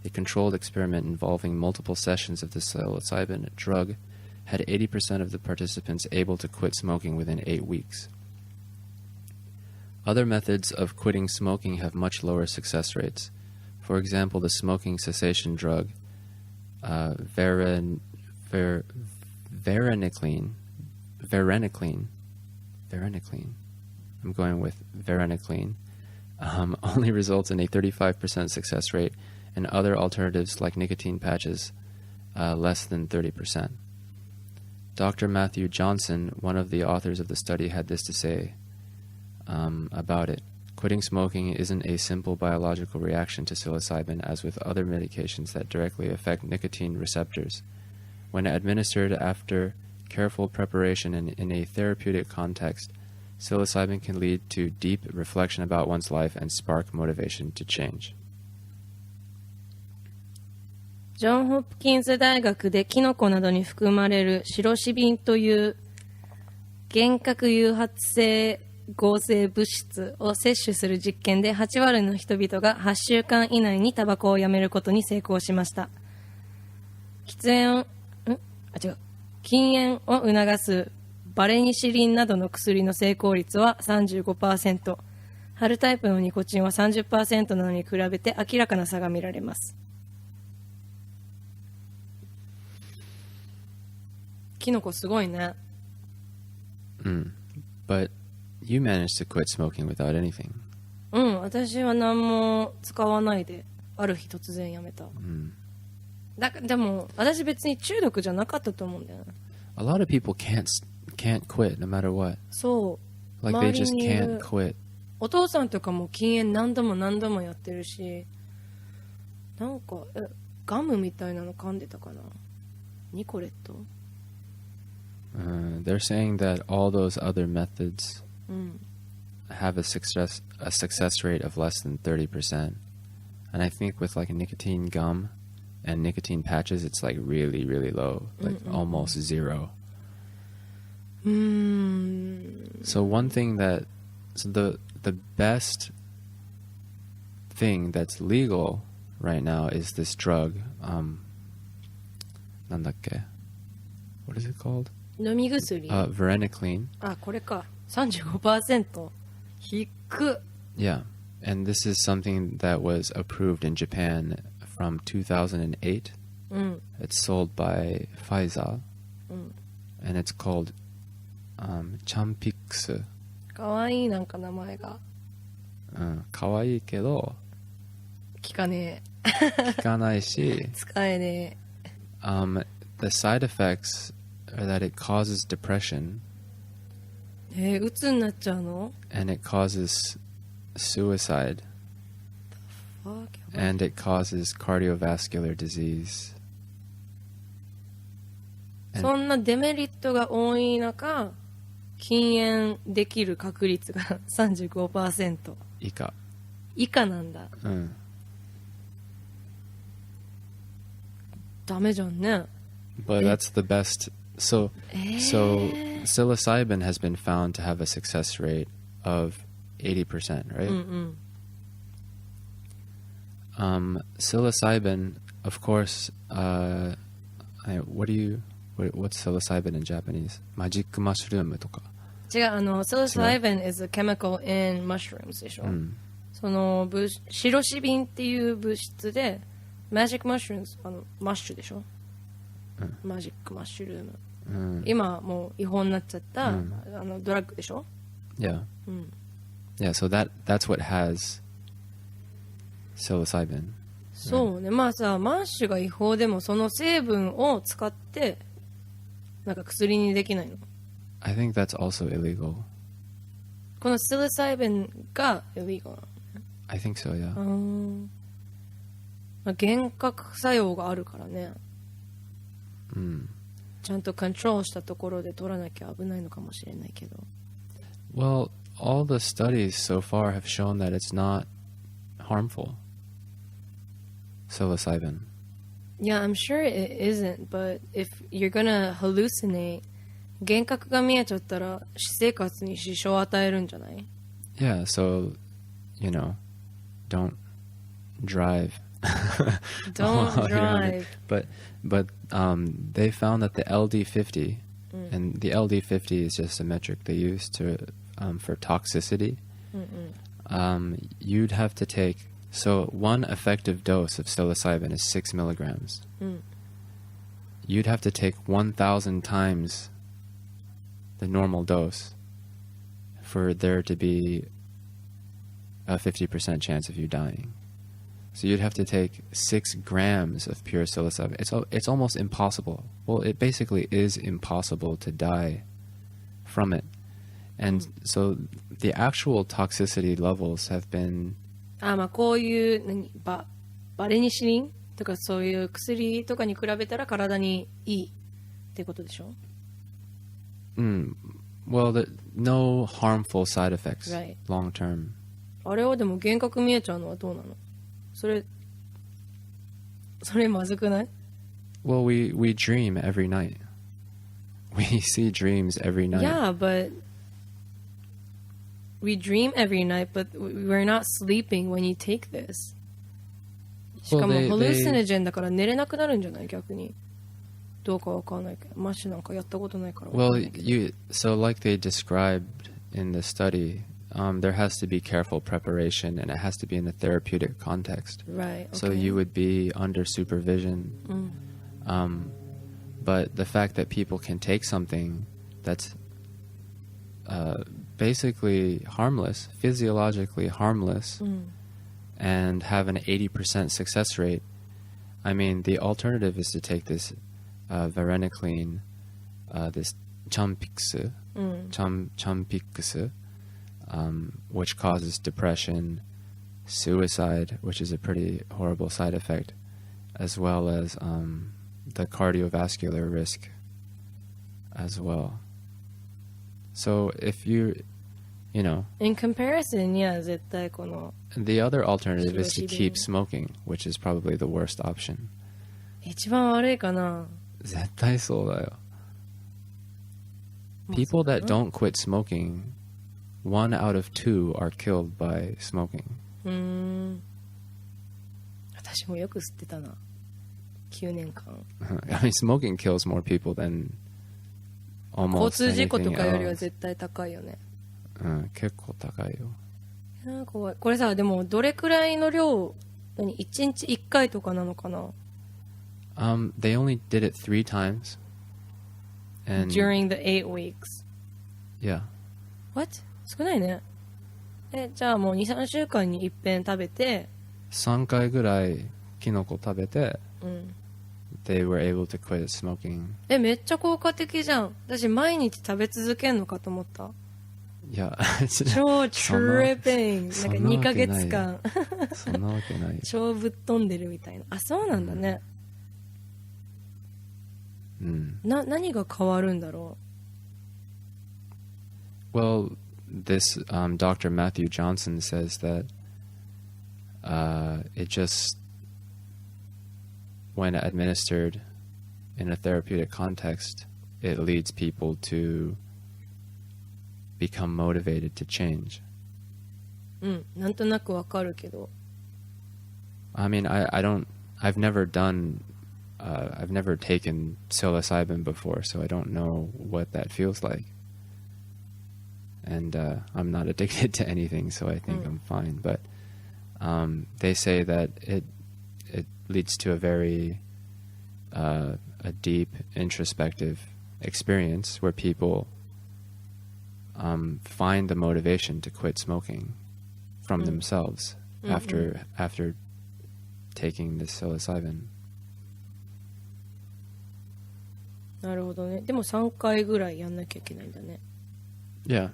a controlled experiment involving multiple sessions of the psilocybin drug had 80% of the participants able to quit smoking within 8 weeks. Other methods of quitting smoking have much lower success rates. For example, the smoking cessation drug varenicline I'm going with varenicline, only results in a 35% success rate, and other alternatives like nicotine patches, less than 30%. Dr. Matthew Johnson, one of the authors of the study, had this to say about it. Quitting smoking isn't a simple biological reaction to psilocybin as with other medications that directly affect nicotine receptors. When administered after careful preparation and in a therapeutic context, psilocybin can lead to deep reflection about one's life and spark motivation to change. ジョン・ホプキンズ大学でキノコなどに含まれるシロシビンという幻覚誘発性合成物質を摂取する実験で8割の人々が8週間以内にタバコをやめることに成功しました。禁煙を促すバレニシリンなどの薬の成功率は 35%、春タイプのニコチンは 30% なのに比べて明らかな差が見られます。キノコすごいね。But you managed to quit smoking without anything. 私は何も使わないである日突然やめた。でも私別に中毒じゃなかったと思うんだよね。A lot of people can't quit no matter what. そう。Like they just can't quit. お父さんとかも禁煙何度もやってるし、なんかガムみたいなの噛んでたかな。ニコレット？They're saying that all those other methods have a success rate of less than 30%. And I think with like a nicotine gum and nicotine patches, it's like really, really low, like almost zero. So one thing the best thing that's legal right now is this drug. なんだっけ? What is it called? 飲み薬。varenicline. これか。35%。低っ。Yeah, and this is something that was approved in Japan from 2008. It's sold by Pfizer, and it's called Champix. かわいいなんか名前が。かわいいけど聞かねえ。聞かないし。使えねえ。The side effects are that it causes depression. うつになっちゃうの? And it causes suicide. And it causes cardiovascular disease. そんなデメリットが多い中、禁煙できる確率が 35% 以下なんだ。ダメじゃんね。But that's the best. So psilocybin has been found to have a success rate of 80%, right? Psilocybin, of course, what's psilocybin in Japanese? Magic mushroom とか。違う、psilocybin is a chemical in mushrooms でしょ。そのシロシビンっていう物質で、magic mushrooms マッシュでしょ。マジックマッシュルーム。今もう違法になっちゃった、ドラッグでしょ。Yeah. Yeah, so that's what has psilocybin. そうね。まあさ、マッシュが違法でもその成分を使ってなんか薬にできないの？ I think that's also illegal. このpsilocybinが illegal なの？ I think so, yeah. 幻覚作用があるからね。ちゃんとコントロールしたところで取らなきゃ危ないのかもしれないけど。Well, all the studies so far have shown that it's not harmful. Psilocybin. Yeah, I'm sure it isn't, but if you're gonna hallucinate, 幻覚が見えちゃったら私生活に支障を与えるんじゃない？ Yeah, so, don't drive Don't drive. But they found that the LD50, and the LD50 is just a metric they use to for toxicity. You'd have to take, so one effective dose of psilocybin is 6 milligrams. You'd have to take 1,000 times the normal dose for there to be a 50% chance of you dying. So you'd have to take 6 grams of pure psilocybin. It's almost impossible. Well, it basically is impossible to die from it. And so the actual toxicity levels have been... まあこういうバレニシリンとかそういう薬とかに比べたら体にいいってことでしょWell, no harmful side effects, Right. long term. あれはでも幻覚見えちゃうのはどうなのそれまずくない Well, we dream every night. We see dreams every night. Yeah, but we dream every night, but we're not sleeping when you take this. しかも Well, ハルシネジェンだから寝れなくなるんじゃない逆に。どうかわかんないけど、マッシュなんかやったことないからわかん Well, ないけど。so like they described in the study, there has to be careful preparation, and it has to be in a therapeutic context. Right, okay. So you would be under supervision. But the fact that people can take something that's basically harmless, physiologically harmless, and have an 80% success rate, I mean, the alternative is to take this varenicline, this champix, which causes depression, suicide, which is a pretty horrible side effect, as well as the cardiovascular risk as well. So if you know, In comparison, yeah, 絶対この the other alternative is to Psilocybin. keep smoking, which is probably the worst option. 一番悪いかな。絶対そうだよ。People that don't quit smoking, 1 out of 2 are killed by smoking. 私もよく吸ってたな。9年間。I mean, smoking kills more people than 交 almost 通事故と anything かよりは else. 絶対高いよね。結構高いよ。いやー怖い。これさ、でもどれくらいの量、1日1回とかなのかな They only did it 3 times. And During the 8 weeks. yeah. What? 少ないね。じゃあもう2、3週間に一遍食べて、 3回ぐらいキノコ食べて、they were able to quit smoking. めっちゃ効果的じゃん。私毎日食べ続けんのかと思った。いや、超トリッピング。そなんか2ヶんなわけない月間。そんなわけない。超ぶっ飛んでるみたいな。あ、そうなんだね。何が変わるんだろ Well, this Dr. Matthew Johnson says that it just, when administered in a therapeutic context, it leads people to become motivated to change. う。なんとなくわかるけど。I mean, I've never taken psilocybin before, so I don't know what that feels like. And I'm not addicted to anything, so I think I'm fine. But they say that it leads to a very a deep introspective experience where people find the motivation to quit smoking from themselves after taking this psilocybin. なるほどね。でも3回ぐらいやんなきゃいけないんだね。Yeah.